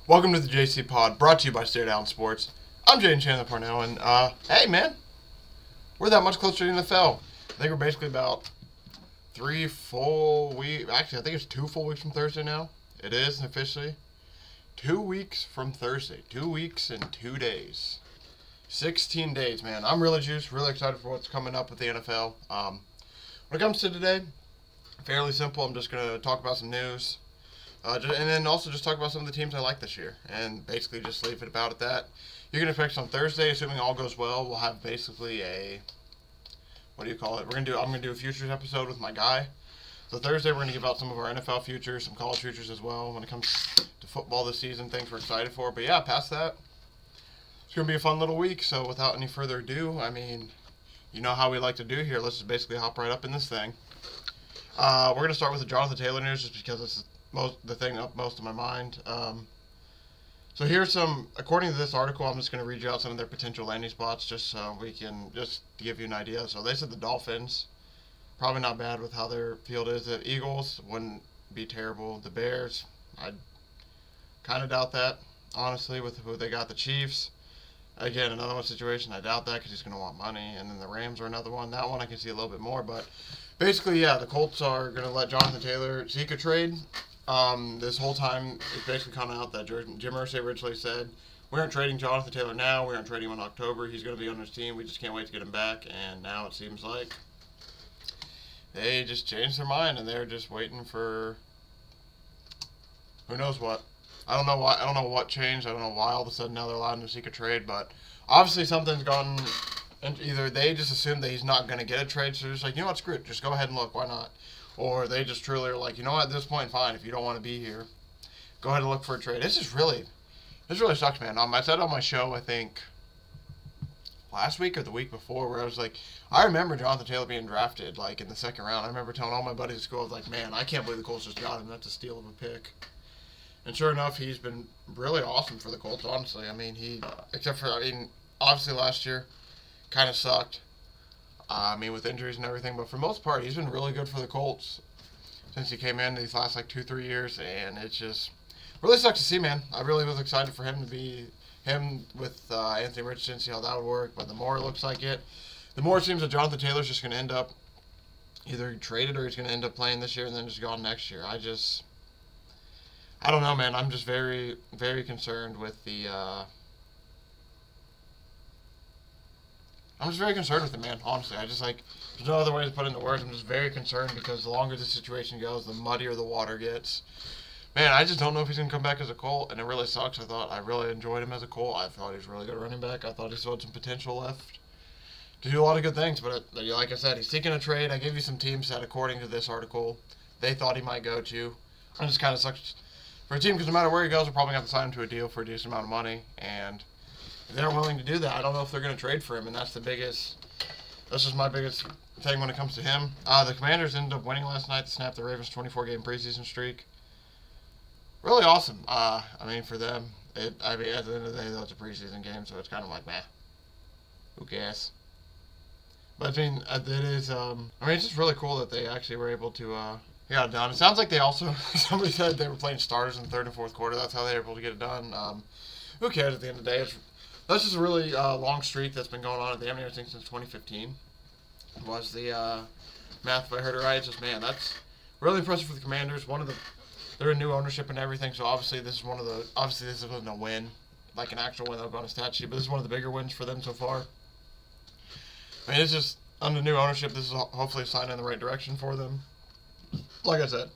Welcome to the JCPod, brought to you by Stare Down Sports. I'm Jay and Chandler Parnell, and hey man, we're that much closer to the NFL. I think we're basically about 3 full weeks. Actually, I think it's 2 full weeks from Thursday now. It is officially 2 weeks from Thursday. 2 weeks and 2 days. 16 days, man. I'm really juiced, really excited for what's coming up with the NFL. When it comes to today, fairly simple. I'm just going to talk about some news. And then also just talk about some of the teams I like this year. And basically just leave it about at that. You can expect on Thursday, assuming all goes well, we'll have basically a, I'm going to do a futures episode with my guy. So Thursday we're going to give out some of our NFL futures, some college futures as well. When it comes to football this season, things we're excited for. But yeah, past that, it's going to be a fun little week. So without any further ado, I mean, you know how we like to do here. Let's just basically hop right up in this thing. We're going to start with the Jonathan Taylor news just because it's the thing up most of my mind. So here's some, according to this article, I'm just going to read you out some of their potential landing spots just so we can, just to give you an idea. So they said the Dolphins, probably not bad with how their field is. The Eagles wouldn't be terrible. The Bears, I kind of doubt that, honestly, with who they got. The Chiefs, again, another one situation. I doubt that because he's going to want money. And then the Rams are another one. That one I can see a little bit more. But basically, yeah, the Colts are going to let Jonathan Taylor seek a trade. This whole time, it's basically coming out that Jim Irsay originally said, we aren't trading Jonathan Taylor now, we aren't trading him in October, he's going to be on his team, we just can't wait to get him back, and now it seems like they just changed their mind, and they're just waiting for who knows what. I don't know what changed, I don't know why all of a sudden now they're allowing him to seek a trade, but obviously something's gone, and either they just assume that he's not going to get a trade, so they're just like, you know what, screw it, just go ahead and look, why not? Or they just truly are like, you know what, at this point, fine, if you don't want to be here, go ahead and look for a trade. This really sucks, man. I said on my show, I think, last week or the week before, where I was like, I remember Jonathan Taylor being drafted, like, in the second round. I remember telling all my buddies at school, I was like, man, I can't believe the Colts just got him. That's a steal of a pick. And sure enough, he's been really awesome for the Colts, honestly. I mean, obviously last year kind of sucked. With injuries and everything, but for the most part, he's been really good for the Colts since he came in these last, 2-3 years, and it just really sucks to see, man. I really was excited for him to be him with Anthony Richardson, see how that would work, but the more it looks like it, the more it seems that Jonathan Taylor's just going to end up either traded or he's going to end up playing this year and then just gone next year. I don't know, man. I'm just very, very concerned with the I'm just very concerned with it, man, honestly. There's no other way to put it into words. I'm just very concerned because the longer this situation goes, the muddier the water gets. Man, I just don't know if he's going to come back as a Colt, and it really sucks. I really enjoyed him as a Colt. I thought he was a really good running back. I thought he still had some potential left to do a lot of good things, but like I said, he's seeking a trade. I gave you some teams that, according to this article, they thought he might go to. It just kind of sucks for a team because no matter where he goes, we're probably going to have to sign him to a deal for a decent amount of money, and if they're willing to do that, I don't know if they're going to trade for him, and that's just my biggest thing when it comes to him. The Commanders ended up winning last night to snap the Ravens' 24-game preseason streak. Really awesome. For them, at the end of the day, though, it's a preseason game, so it's kind of like, meh, who cares? But, it is, it's just really cool that they actually were able to, get it done. It sounds like they also, somebody said they were playing starters in the third and fourth quarter. That's how they were able to get it done. Who cares at the end of the day? That's just a really long streak that's been going on at the Amity, I think, since 2015. Was the math, if I heard it right. It's just, man, that's really impressive for the Commanders. They're in new ownership and everything, so obviously this wasn't a win, like an actual win that was on a stat sheet, but this is one of the bigger wins for them so far. It's just, under new ownership, this is hopefully a sign in the right direction for them. Like I said,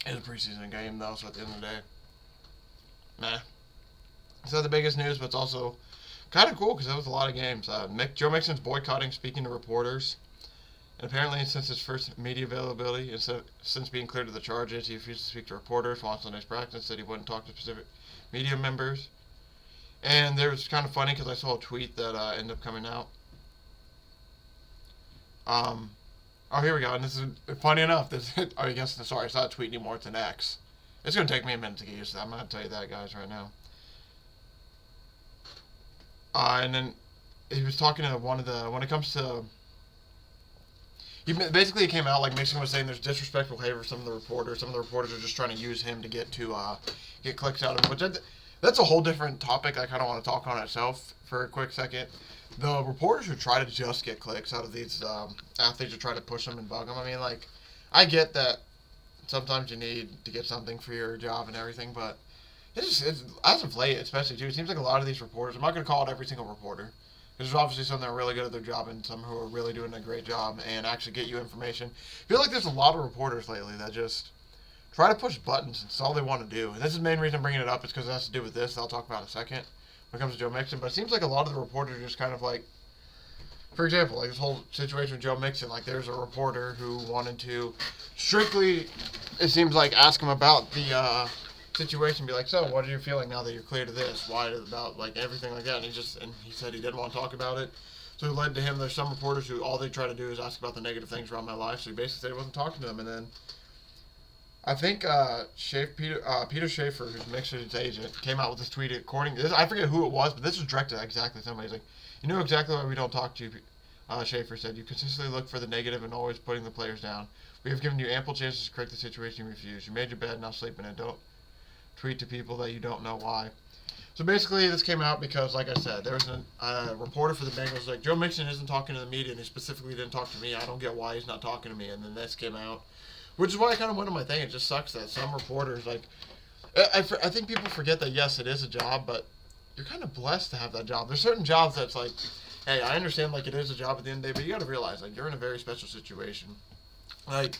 it's a preseason game, though, so at the end of the day, nah. It's not the biggest news, but it's also kind of cool because there was a lot of games. Joe Mixon's boycotting speaking to reporters. And apparently, since his first media availability, since being cleared of the charges, he refused to speak to reporters while on Sunday's practice, said he wouldn't talk to specific media members. And it was kind of funny because I saw a tweet that ended up coming out. Here we go. And this is funny enough. Sorry, it's not a tweet anymore. It's an X. It's going to take me a minute to get used to that. I'm going to tell you that, guys, right now. And then he was talking to when it comes to, basically it came out like Mixon was saying there's disrespectful behavior for some of the reporters. Some of the reporters are just trying to use him to get clicks out of him, which that's a whole different topic I kind of want to talk on itself for a quick second. The reporters who try to just get clicks out of these athletes who try to push them and bug them. I mean, like, I get that sometimes you need to get something for your job and everything, but it's as of late, especially too, it seems like a lot of these reporters, I'm not going to call it every single reporter, because there's obviously some that are really good at their job and some who are really doing a great job and actually get you information. I feel like there's a lot of reporters lately that just try to push buttons. It's all they want to do. And this is the main reason I'm bringing it up is because it has to do with this that I'll talk about in a second when it comes to Joe Mixon. But it seems like a lot of the reporters are just kind of like, for example, like this whole situation with Joe Mixon, like there's a reporter who wanted to strictly, it seems like, ask him about the situation, be like, so what are you feeling now that you're clear to this? Why about like everything like that? And he said he didn't want to talk about it. So it led to him. There's some reporters who all they try to do is ask about the negative things around my life. So he basically said he wasn't talking to them. And then I think Peter Schaefer, who's Mixon's agent, came out with this tweet. According to this, I forget who it was, but this was directed at exactly somebody. He's like, you know exactly why we don't talk to you. Schaefer said, you consistently look for the negative and always putting the players down. We have given you ample chances to correct the situation you refuse. You made your bed, now sleep in it. Don't tweet to people that you don't know why. So basically, this came out because, like I said, there was a reporter for the Bengals like, Joe Mixon isn't talking to the media, and he specifically didn't talk to me. I don't get why he's not talking to me. And then this came out, which is why I kind of went on my thing. It just sucks that some reporters, like, I think people forget that, yes, it is a job, but you're kind of blessed to have that job. There's certain jobs that's like, hey, I understand, like, it is a job at the end of the day, but you got to realize, like, you're in a very special situation. Like,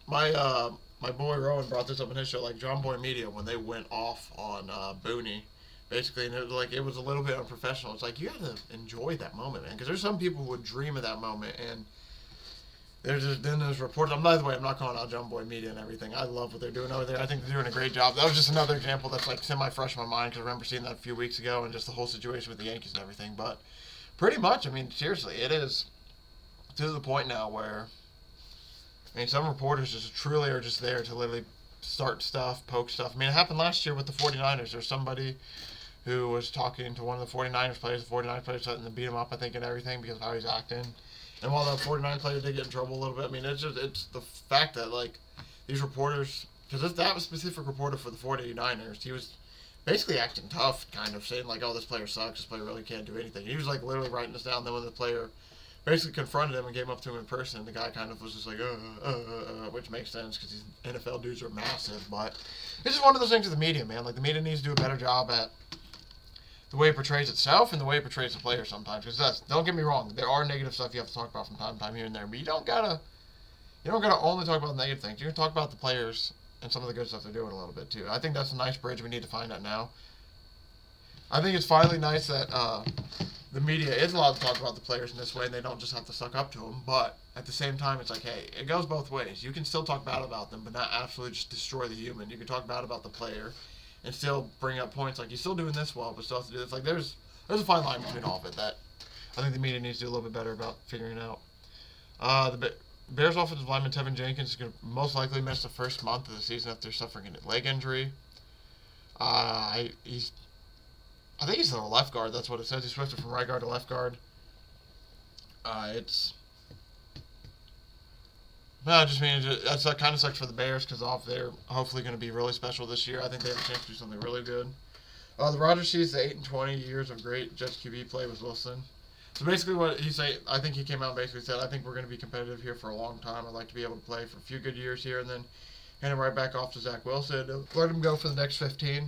my boy Rowan brought this up in his show, like John Boy Media, when they went off on Booney, basically, and it was a little bit unprofessional. It's like, you gotta enjoy that moment, man, because there's some people who would dream of that moment, and then there's reports. By the way, I'm not calling out John Boy Media and everything. I love what they're doing over there. I think they're doing a great job. That was just another example that's like semi-fresh in my mind, because I remember seeing that a few weeks ago, and just the whole situation with the Yankees and everything. But pretty much, I mean, seriously, it is to the point now where, I mean, some reporters just truly are just there to literally start stuff, poke stuff. I mean, it happened last year with the 49ers. There's somebody who was talking to one of the 49ers players. The 49ers players threatened to beat him up, I think, and everything because of how he's acting. And while that 49 player did get in trouble a little bit, I mean, it's the fact that, like, these reporters, because that was a specific reporter for the 49ers, he was basically acting tough, kind of saying, like, oh, this player sucks, this player really can't do anything. He was, like, literally writing this down. Then when the player basically confronted him and came up to him in person, the guy kind of was just like, which makes sense because these NFL dudes are massive. But it's just one of those things with the media, man. Like, the media needs to do a better job at the way it portrays itself and the way it portrays the player sometimes. Because don't get me wrong, there are negative stuff you have to talk about from time to time here and there, but you don't gotta only talk about the negative things. You can talk about the players and some of the good stuff they're doing a little bit too. I think that's a nice bridge we need to find out now. I think it's finally nice that the media is allowed to talk about the players in this way, and they don't just have to suck up to them. But at the same time, it's like, hey, it goes both ways. You can still talk bad about them, but not absolutely just destroy the human. You can talk bad about the player and still bring up points like, you're still doing this well, but still have to do this. Like, there's a fine line between all of it that I think the media needs to do a little bit better about figuring out. The Bears offensive lineman Tevin Jenkins is going to most likely miss the first month of the season after suffering a leg injury. I think he's a left guard. That's what it says. He switched from right guard to left guard. That kind of sucks for the Bears because they're hopefully going to be really special this year. I think they have a chance to do something really good. The Rodgers sees the 8-20 years of great Jets QB play with Wilson. So basically what he said, I think he came out and basically said, I think we're going to be competitive here for a long time. I'd like to be able to play for a few good years here and then hand him right back off to Zach Wilson. Let him go for the next 15.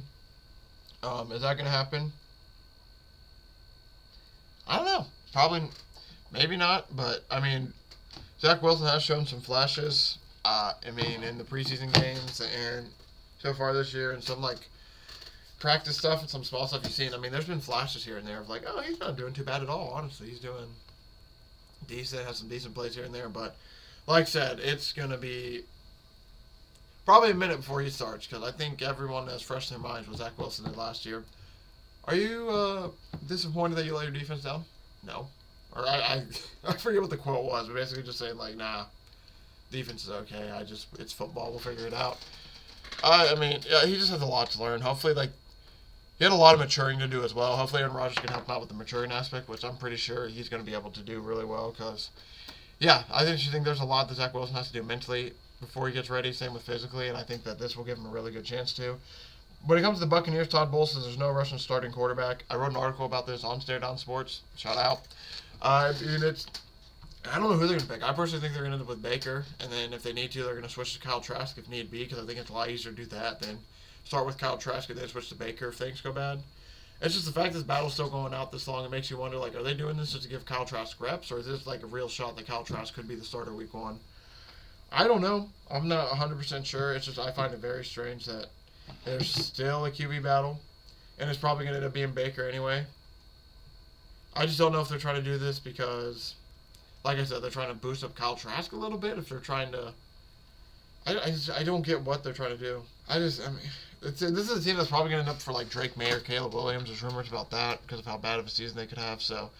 Is that going to happen? I don't know. Probably, maybe not. But, I mean, Zach Wilson has shown some flashes, in the preseason games and so far this year and some, like, practice stuff and some small stuff you've seen. I mean, there's been flashes here and there of, like, oh, he's not doing too bad at all, honestly. He's doing decent, has some decent plays here and there. But, like I said, it's going to be probably a minute before he starts because I think everyone has fresh in their minds what Zach Wilson did last year. Are you disappointed that you let your defense down? No. Or I forget what the quote was, but basically just saying, like, nah, defense is okay. It's football. We'll figure it out. He just has a lot to learn. Hopefully, like, he had a lot of maturing to do as well. Hopefully Aaron Rodgers can help him out with the maturing aspect, which I'm pretty sure he's going to be able to do really well because, yeah, I think there's a lot that Zach Wilson has to do mentally before he gets ready, same with physically, and I think that this will give him a really good chance to. when it comes to the Buccaneers, Todd Bowles says there's no Russian starting quarterback. I wrote an article about this on Stare Down Sports. Shout out. I don't know who they're going to pick. I personally think they're going to end up with Baker, and then if they need to, they're going to switch to Kyle Trask if need be, because I think it's a lot easier to do that than start with Kyle Trask and then switch to Baker if things go bad. It's just the fact this battle's still going out this long. It makes you wonder, like, are they doing this just to give Kyle Trask reps, or is this like a real shot that Kyle Trask could be the starter week 1? I don't know. I'm not 100% sure. It's just I find it very strange that there's still a QB battle, and it's probably going to end up being Baker anyway. I just don't know if they're trying to do this because, like I said, they're trying to boost up Kyle Trask a little bit. If they're trying to, I don't get what they're trying to do. This is a team that's probably going to end up for like Drake May or Caleb Williams. There's rumors about that because of how bad of a season they could have. So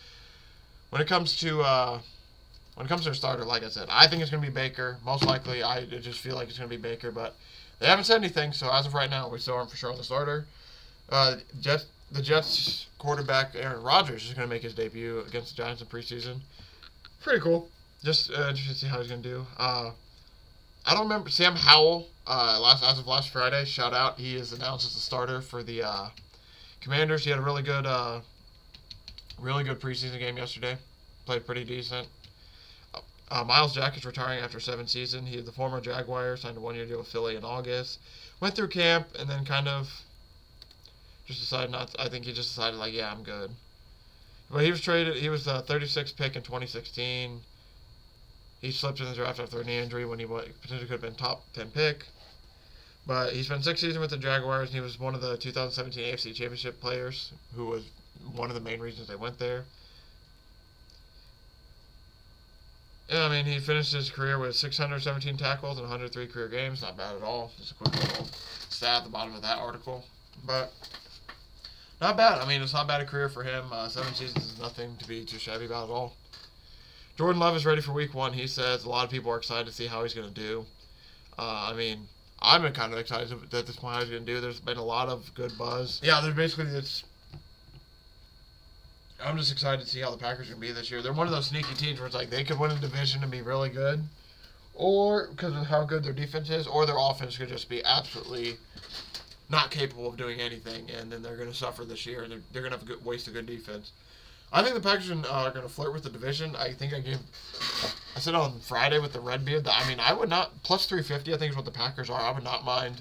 when it comes to their starter, like I said, I think it's going to be Baker. Most likely, I just feel like it's going to be Baker, but they haven't said anything. So as of right now, we still aren't for sure on the starter. The Jets quarterback Aaron Rodgers is going to make his debut against the Giants in preseason. Pretty cool. Just interested to see how he's going to do. I don't remember Sam Howell. As of last Friday, shout out. He is announced as the starter for the Commanders. He had a really good preseason game yesterday. Played pretty decent. Miles Jack is retiring after 7 seasons. He is the former Jaguar, signed a 1-year deal with Philly in August. Went through camp and then kind of just decided not to. I think he just decided, like, yeah, I'm good. But he was traded. He was the 36th pick in 2016. He slipped in the draft after a knee injury when he potentially could have been top 10 pick. But he spent 6 seasons with the Jaguars, and he was one of the 2017 AFC Championship players, who was one of the main reasons they went there. Yeah, I mean, he finished his career with 617 tackles and 103 career games. Not bad at all. Just a quick little stat at the bottom of that article. But not bad. I mean, it's not bad a career for him. 7 seasons is nothing to be too shabby about at all. Jordan Love is ready for week 1. He says a lot of people are excited to see how he's going to do. I mean, I'm kind of excited at this point how he's going to do. There's been a lot of good buzz. Yeah, there's basically this. I'm just excited to see how the Packers are going to be this year. They're one of those sneaky teams where it's like they could win a division and be really good, or because of how good their defense is, or their offense could just be absolutely not capable of doing anything, and then they're going to suffer this year, and they're going to have a waste of good defense. I think the Packers are going to flirt with the division. I think I said on Friday with the Redbeard that, I mean, I would not, plus 350 I think is what the Packers are. I would not mind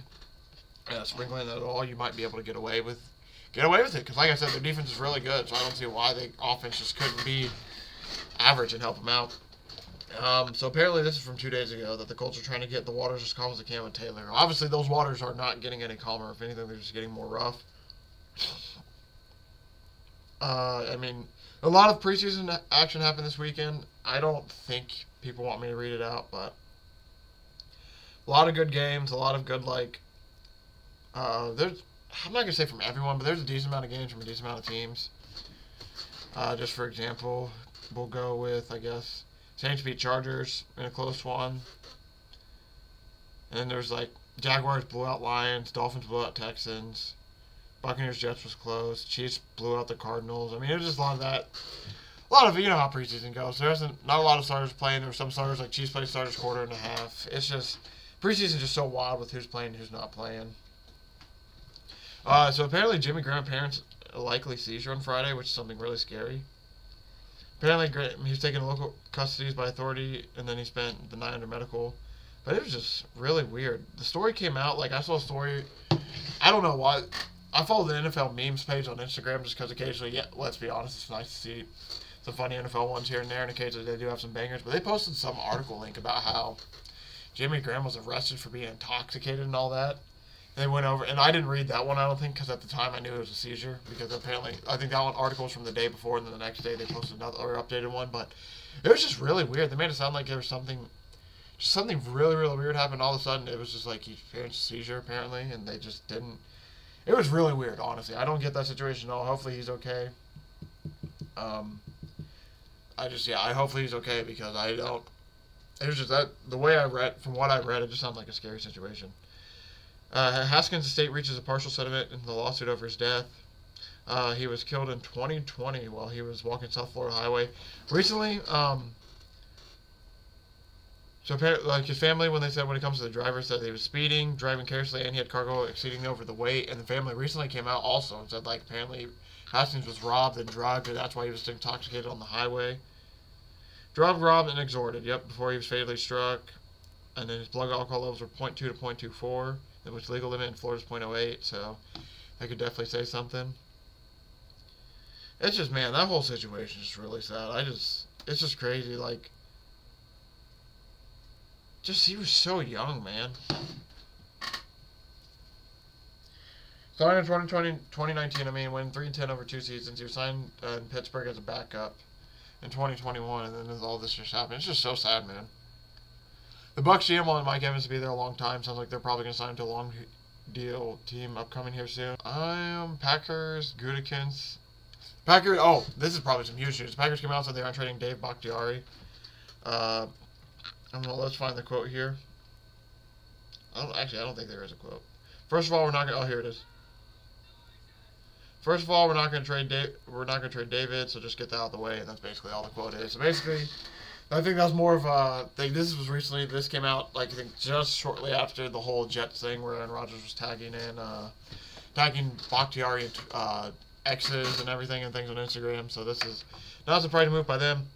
sprinkling that at all. You might be able to get away with it, because like I said, their defense is really good, so I don't see why the offense just couldn't be average and help them out. So apparently this is from 2 days ago, that the Colts are trying to get the waters as calm as they can with Taylor. Obviously those waters are not getting any calmer. If anything, they're just getting more rough. I mean, a lot of preseason action happened this weekend. I don't think people want me to read it out, but a lot of good games, a lot of good, like, there's, I'm not going to say from everyone, but there's a decent amount of games from a decent amount of teams. Just for example, we'll go with, I guess, Saints beat Chargers in a close one. And then there's, like, Jaguars blew out Lions, Dolphins blew out Texans, Buccaneers Jets was close, Chiefs blew out the Cardinals. I mean, it was just a lot of that. A lot of, you know how preseason goes. There isn't not a lot of starters playing. There were some starters, like Chiefs play starters quarter and a half. It's just, preseason's just so wild with who's playing and who's not playing. So apparently Jimmy Graham parents a likely seizure on Friday, which is something really scary. Apparently he was taken to local custody by authority, and then he spent the night under medical. But it was just really weird. The story came out, like I saw a story, I don't know why. I follow the NFL memes page on Instagram just because occasionally, yeah, let's be honest, it's nice to see some funny NFL ones here and there, and occasionally they do have some bangers. But they posted some article link about how Jimmy Graham was arrested for being intoxicated and all that. And they went over, and I didn't read that one, I don't think, because at the time I knew it was a seizure. Because apparently, I think that one article was from the day before, and then the next day they posted another or updated one. But it was just really weird. They made it sound like there was something really, really weird happened. All of a sudden, it was just like he experienced a seizure apparently, and they just didn't. It was really weird, honestly. I don't get that situation at all. Hopefully he's okay. Hopefully he's okay, because I don't. It was just that the way I read, from what I read, it just sounded like a scary situation. Haskins' estate reaches a partial settlement in the lawsuit over his death. He was killed in 2020 while he was walking South Florida Highway. Recently, So, like his family, when it comes to the driver, said he was speeding, driving carelessly, and he had cargo exceeding over the weight. And the family recently came out also and said, like, apparently Hastings was robbed and drugged, and that's why he was intoxicated on the highway. Drugged, robbed, and extorted. Yep, before he was fatally struck. And then his blood alcohol levels were 0.2 to 0.24, which legal limit in Florida's 0.08. So that could definitely say something. It's just, man, that whole situation is just really sad. It's just crazy. Like, he was so young, man. Signed in 2019, I mean, win 3-10 over 2 seasons. He was signed in Pittsburgh as a backup in 2021, and then all this just happened. It's just so sad, man. The Bucs GM wanted Mike Evans to be there a long time. Sounds like they're probably going to sign him to a long deal team upcoming here soon. Packers, Gutekunst. This is probably some huge news. The Packers came out and said they aren't trading Dave Bakhtiari. I don't know, let's find the quote here. I don't think there is a quote. First of all, we're not going to... Oh, here it is. First of all, we're not going to trade David, so just get that out of the way, and that's basically all the quote is. So basically, I think that was more of a thing. This came out, like, I think just shortly after the whole Jets thing where Aaron Rodgers was tagging Bakhtiari X's and everything and things on Instagram. So this is not a surprising move by them.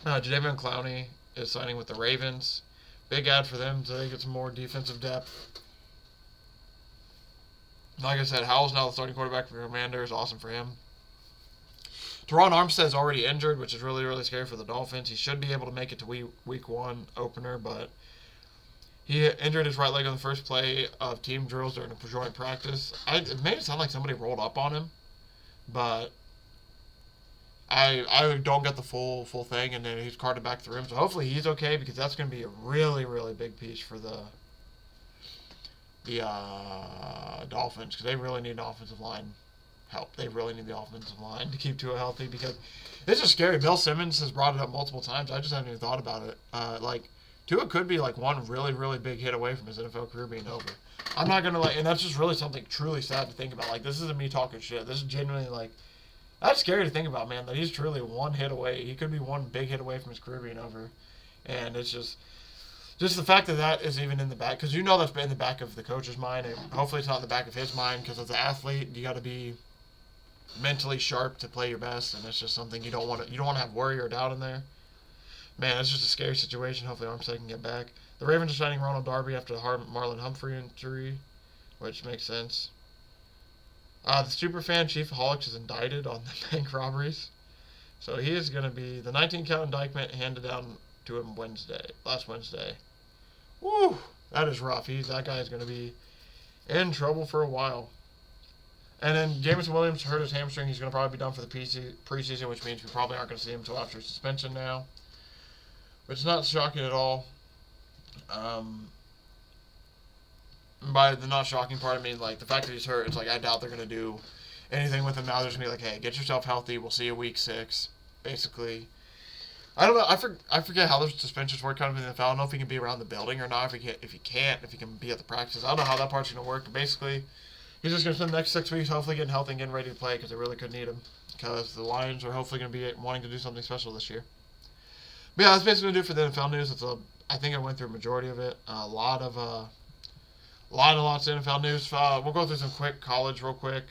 Jadeveon Clowney is signing with the Ravens. Big ad for them so they get some more defensive depth. Like I said, Howell's now the starting quarterback for the Commanders. Awesome for him. Teron Armstead is already injured, which is really, really scary for the Dolphins. He should be able to make it to week 1 opener, but he injured his right leg on the first play of team drills during a joint practice. It made it sound like somebody rolled up on him, but I don't get the full thing, and then he's carted back to the room. So hopefully he's okay, because that's going to be a really, really big piece for the Dolphins, because they really need an offensive line help. They really need the offensive line to keep Tua healthy, because it's just scary. Bill Simmons has brought it up multiple times. I just haven't even thought about it. Tua could be like one really, really big hit away from his NFL career being over. I'm not going to and that's just really something truly sad to think about. Like, this isn't me talking shit. This is genuinely, that's scary to think about, man, that he's truly one hit away. He could be one big hit away from his career being over. And it's just the fact that is even in the back, because that's been in the back of the coach's mind, and hopefully it's not in the back of his mind, because as an athlete, you got to be mentally sharp to play your best, and it's just something you don't want to have worry or doubt in there. Man, it's just a scary situation. Hopefully Armstead can get back. The Ravens are signing Ronald Darby after the Marlon Humphrey injury, which makes sense. The superfan Chief Holics is indicted on the bank robberies, so he is going to be the 19-count indictment handed down to him last Wednesday. Woo, that is rough. That guy is going to be in trouble for a while. And then Jameson Williams hurt his hamstring. He's going to probably be done for the preseason, which means we probably aren't going to see him until after suspension now, which is not shocking at all. By the not shocking part, I mean, the fact that he's hurt, it's I doubt they're going to do anything with him now. They're just going to be hey, get yourself healthy. We'll see you week 6, basically. I don't know. I forget how those suspensions work kind of in the NFL. I don't know if he can be around the building or not. If he can be at the practice. I don't know how that part's going to work. But basically, he's just going to spend the next 6 weeks hopefully getting healthy and getting ready to play, because they really could need him, because the Lions are hopefully going to be wanting to do something special this year. But yeah, that's basically going to do it for the NFL news. I think I went through a majority of it. Lots of NFL news. We'll go through some quick college real quick.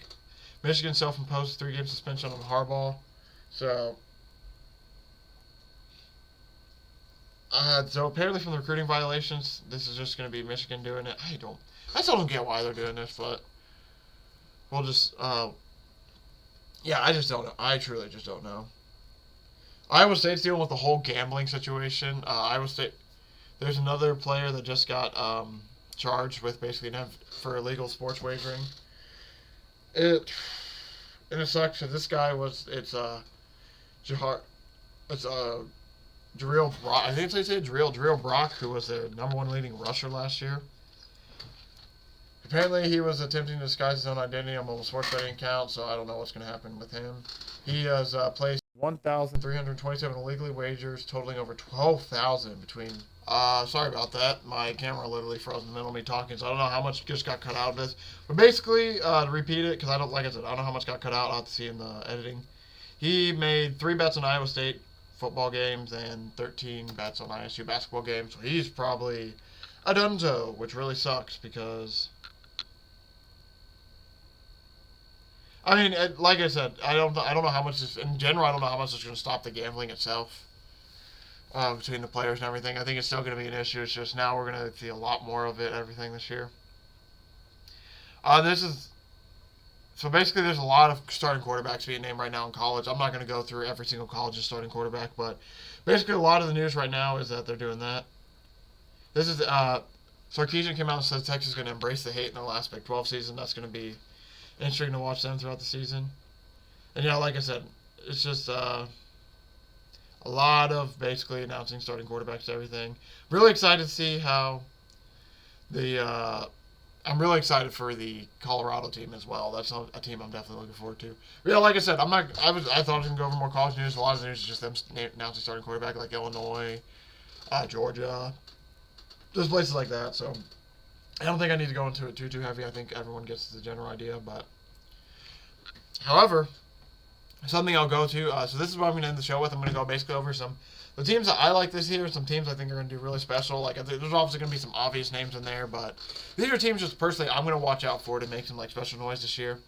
Michigan self-imposed 3-game suspension on Harbaugh. So apparently from the recruiting violations, this is just going to be Michigan doing it. I still don't get why they're doing this, but we'll just, I just don't know. I truly just don't know. Iowa State's dealing with the whole gambling situation. Iowa State, there's another player that just got charged with basically for illegal sports wagering. And it sucks because this guy Jarrell Brock, I think they say Jarrell Brock, who was their number 1 leading rusher last year. Apparently, he was attempting to disguise his own identity on mobile sports betting account, so I don't know what's going to happen with him. He has placed 1,327 illegally wagers, totaling over 12,000 between... sorry about that. My camera literally froze in the middle of me talking, so I don't know how much just got cut out of this. But basically, to repeat it, because I don't know how much got cut out. I'll have to see in the editing. He made 3 bets on Iowa State football games and 13 bets on ISU basketball games. So he's probably a dunzo, which really sucks because, I mean, like I said, I don't know how much this, in general, I don't know how much it's going to stop the gambling itself between the players and everything. I think it's still going to be an issue. It's just now we're going to see a lot more of it, everything this year. So basically there's a lot of starting quarterbacks being named right now in college. I'm not going to go through every single college's starting quarterback, but basically a lot of the news right now is that they're doing that. This is, Sarkisian came out and said Texas is going to embrace the hate in the last Big 12 season. That's going to be interesting to watch them throughout the season. And, like I said, it's just a lot of basically announcing starting quarterbacks and everything. Really excited to see how I'm really excited for the Colorado team as well. That's a team I'm definitely looking forward to. But like I said, I thought I was going to go over more college news. A lot of the news is just them announcing starting quarterback like Illinois, Georgia, just places like that. So I don't think I need to go into it too heavy. I think everyone gets the general idea. But however, something I'll go to. So this is what I'm going to end the show with. I'm going to go basically over the teams that I like this year, some teams I think are going to do really special. Like, there's obviously going to be some obvious names in there, but these are teams just personally I'm going to watch out for to make some special noise this year.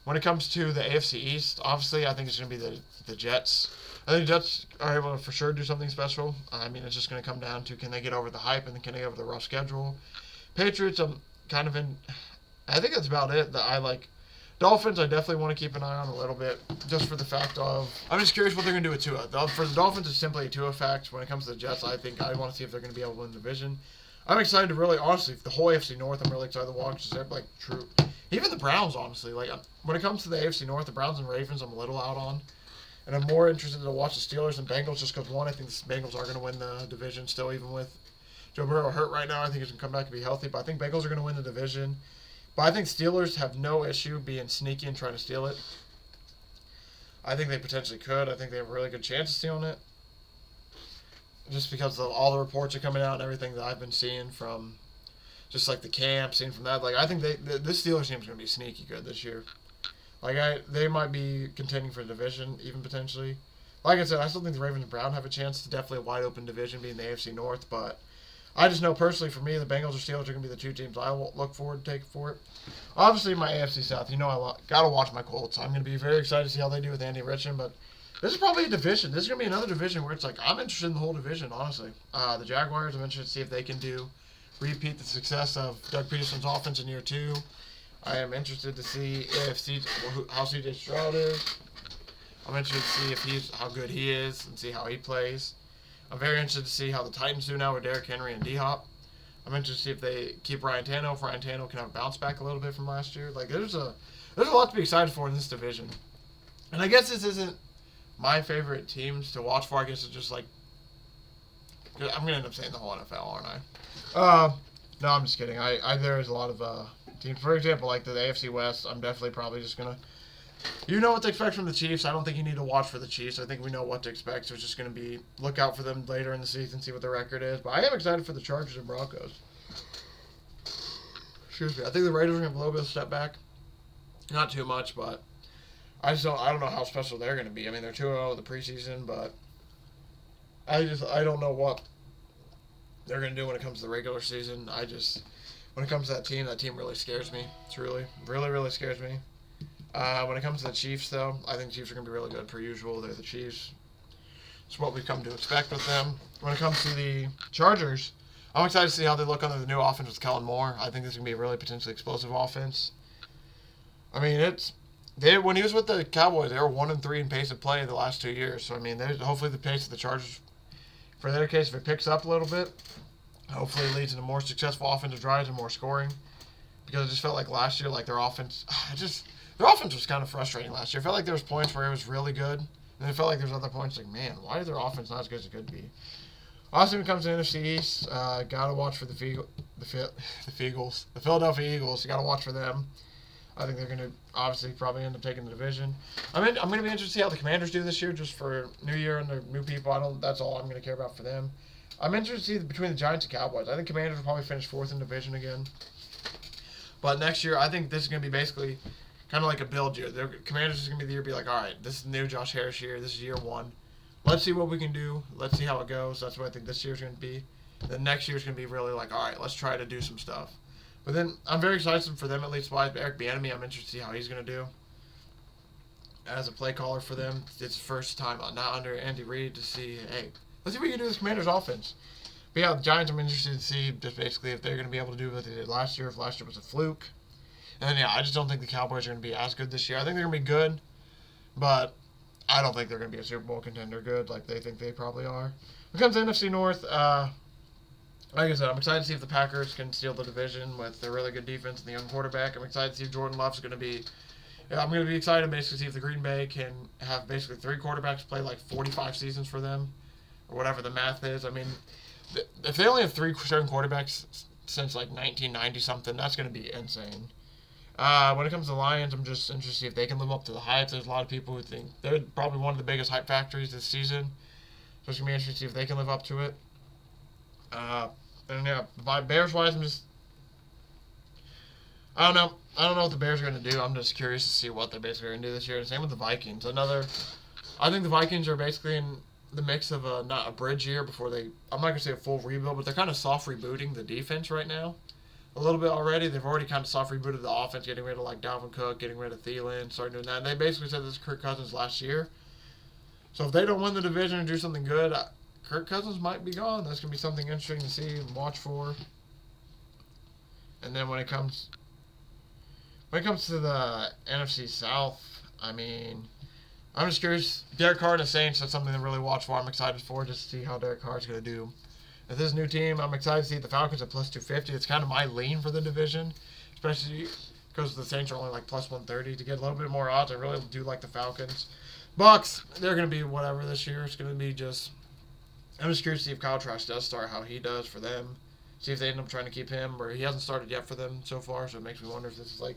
When it comes to the AFC East, obviously I think it's going to be the Jets. I think the Jets are able to for sure do something special. I mean, it's just going to come down to can they get over the hype and then can they get over the rough schedule. Patriots, I'm kind of in. I think that's about it that I like. Dolphins, I definitely want to keep an eye on a little bit, just for the fact of, I'm just curious what they're going to do with Tua. For the Dolphins, it's simply a Tua fact. When it comes to the Jets, I think I want to see if they're going to be able to win the division. I'm excited to really, honestly, the whole AFC North, I'm really excited to watch. They're true. Even the Browns, honestly, when it comes to the AFC North, the Browns and Ravens, I'm a little out on. And I'm more interested to watch the Steelers and Bengals just because, one, I think the Bengals are going to win the division still, even with Joe Burrow hurt right now. I think he's going to come back and be healthy, but I think Bengals are going to win the division. But I think Steelers have no issue being sneaky and trying to steal it. I think they potentially could. I think they have a really good chance of stealing it. Just because of all the reports are coming out and everything that I've been seeing from just the camp, seeing from that. I think this Steelers team is going to be sneaky good this year. They might be contending for the division, even potentially. Like I said, I still think the Ravens and Browns have a chance to definitely a wide open division being the AFC North, but I just know personally for me, the Bengals or Steelers are going to be the two teams I will look forward to taking for it. Obviously, my AFC South, I got to watch my Colts. I'm going to be very excited to see how they do with Andy Richmond, but this is probably a division. This is going to be another division where it's I'm interested in the whole division, honestly. The Jaguars, I'm interested to see if they can repeat the success of Doug Peterson's offense in year 2. I am interested to see how CJ Stroud is. I'm interested to see how good he is and see how he plays. I'm very interested to see how the Titans do now with Derrick Henry and D-Hop. I'm interested to see if they keep Ryan Tannehill, if Ryan Tannehill can have a bounce back a little bit from last year. There's a lot to be excited for in this division. And I guess this isn't my favorite teams to watch for. I guess it's just I'm going to end up saying the whole NFL, aren't I? No, I'm just kidding. There's a lot of teams. For example, the AFC West, I'm definitely probably just going to, you know what to expect from the Chiefs. I don't think you need to watch for the Chiefs. I think we know what to expect. So it's just going to be look out for them later in the season, see what their record is. But I am excited for the Chargers and Broncos. Excuse me. I think the Raiders are going to have a little bit of a step back. Not too much, but I don't know how special they're going to be. I mean, they're 2-0 in the preseason, but I don't know what they're going to do when it comes to the regular season. When it comes to that team really scares me. It's really, really, really scares me. When it comes to the Chiefs, though, I think the Chiefs are going to be really good per usual. They're the Chiefs. It's what we've come to expect with them. When it comes to the Chargers, I'm excited to see how they look under the new offense with Kellen Moore. I think this is going to be a really potentially explosive offense. I mean, when he was with the Cowboys, they were 1-3 in pace of play the last 2 years. So, I mean, hopefully the pace of the Chargers, for their case, if it picks up a little bit, hopefully it leads to more successful offensive drives and more scoring. Because it just felt like last year, their offense, their offense was kind of frustrating last year. It felt like there was points where it was really good, and then it felt like there was other points man, why is their offense not as good as it could be? Also, when it comes to NFC East, gotta watch for the Philadelphia Eagles. You gotta watch for them. I think they're gonna obviously probably end up taking the division. I'm gonna be interested to see how the Commanders do this year, just for New Year and their new people. That's all I'm gonna care about for them. I'm interested to see between the Giants and Cowboys. I think Commanders will probably finish 4th in division again. But next year, I think this is gonna be basically kind of like a build year. The Commanders is going to be the year all right, this is the new Josh Harris year. This is year 1. let's see what we can do. Let's see how it goes. That's what I think this year's going to be. The next year's going to be really like, all right, let's try to do some stuff. But then I'm very excited for them, at least wise. Eric Bieniemy, I'm interested to see how he's going to do as a play caller for them. It's the first time not under Andy Reid to see, hey, let's see what you can do with this Commanders offense. But yeah, the Giants, I'm interested to see just basically if they're going to be able to do what they did last year, if last year was a fluke. And then, yeah, I just don't think the Cowboys are going to be as good this year. I think they're going to be good, but I don't think they're going to be a Super Bowl contender good like they think they probably are. When it comes to NFC North, like I said, I'm excited to see if the Packers can steal the division with their really good defense and the young quarterback. I'm excited to see if Jordan Love's going to be. Yeah, I'm going to be excited to basically see if the Green Bay can have basically 3 quarterbacks play like 45 seasons for them, or whatever the math is. I mean, if they only have 3 certain quarterbacks since like 1990 something, that's going to be insane. When it comes to the Lions, I'm just interested to see if they can live up to the hype. There's a lot of people who think they're probably one of the biggest hype factories this season. So it's going to be interesting to see if they can live up to it. And yeah, Bears-wise, I don't know. I don't know what the Bears are going to do. I'm just curious to see what they're basically going to do this year. Same with the Vikings. I think the Vikings are basically in the mix of not a bridge year before I'm not going to say a full rebuild, but they're kind of soft rebooting the defense right now. A little bit already. They've already kind of soft rebooted the offense, getting rid of like Dalvin Cook, getting rid of Thielen, starting doing that. And they basically said this is Kirk Cousins last year. So if they don't win the division and do something good, Kirk Cousins might be gone. That's going to be something interesting to see and watch for. And then when it comes to the NFC South, I mean, I'm just curious. Derek Carr and the Saints, that's something to really watch for. I'm excited for just to see how Derek Carr is going to do. With this new team, I'm excited to see the Falcons at plus 250. It's kind of my lean for the division, especially because the Saints are only like plus 130. To get a little bit more odds, I really do like the Falcons. Bucks, they're going to be whatever this year. It's going to be just, I'm just curious to see if Kyle Trask does start, how he does for them. See if they end up trying to keep him, or he hasn't started yet for them so far, so it makes me wonder if this is like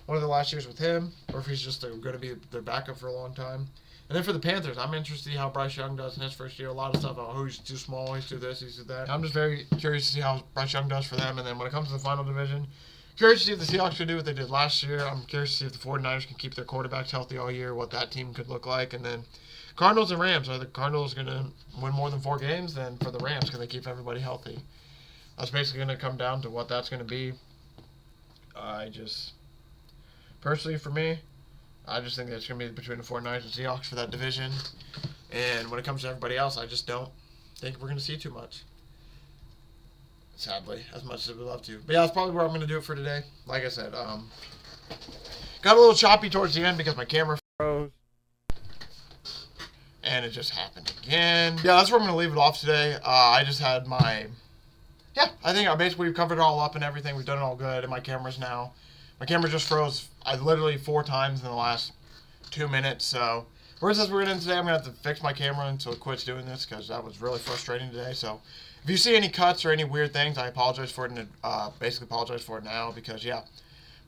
one of the last years with him, or if he's just going to be their backup for a long time. And then for the Panthers, I'm interested to see how Bryce Young does in his first year. A lot of stuff about, oh, he's too small, he's too this, he's too that. I'm just very curious to see how Bryce Young does for them. And then when it comes to the final division, curious to see if the Seahawks can do what they did last year. I'm curious to see if the 49ers can keep their quarterbacks healthy all year, what that team could look like. And then Cardinals and Rams. Are the Cardinals going to win more than 4 games? Then for the Rams, can they keep everybody healthy? That's basically going to come down to what that's going to be. Personally for me, I just think that's going to be between the 49ers and Seahawks for that division. And when it comes to everybody else, I just don't think we're going to see too much. Sadly, as much as we'd love to. But yeah, that's probably where I'm going to do it for today. Like I said, got a little choppy towards the end because my camera froze. And it just happened again. Yeah, that's where I'm going to leave it off today. I just had I think we've covered it all up and everything. We've done it all good. And my camera just froze. I literally 4 times in the last 2 minutes. So, whereas as we're going to today, I'm going to have to fix my camera until it quits doing this because that was really frustrating today. So, if you see any cuts or any weird things, I apologize for it. And basically apologize for it now because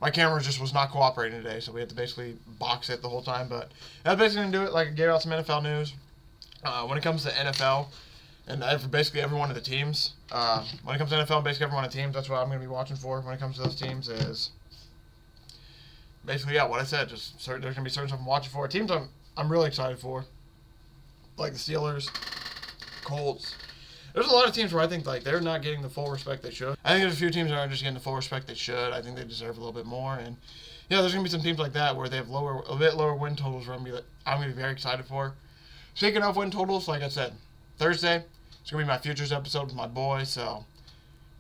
my camera just was not cooperating today. So we had to basically box it the whole time. But that's basically going to do it. Like I gave out some NFL news. When it comes to NFL and basically every one of the teams, when it comes to NFL and basically every one of the teams, that's what I'm going to be watching for when it comes to those teams is basically, what I said. Just there's going to be certain stuff I'm watching for. Teams I'm really excited for, like the Steelers, Colts. There's a lot of teams where I think like they're not getting the full respect they should. I think there's a few teams that aren't just getting the full respect they should. I think they deserve a little bit more. And there's going to be some teams like that where they have a bit lower win totals where I'm going to be very excited for. Speaking of win totals, like I said, Thursday, it's going to be my futures episode with my boy. So,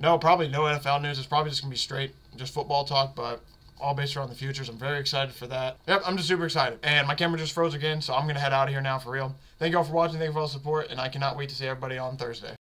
probably no NFL news. It's probably just going to be straight just football talk, but all based around the futures. I'm very excited for that. Yep, I'm just super excited. And my camera just froze again, so I'm going to head out of here now for real. Thank you all for watching. Thank you for all the support, and I cannot wait to see everybody on Thursday.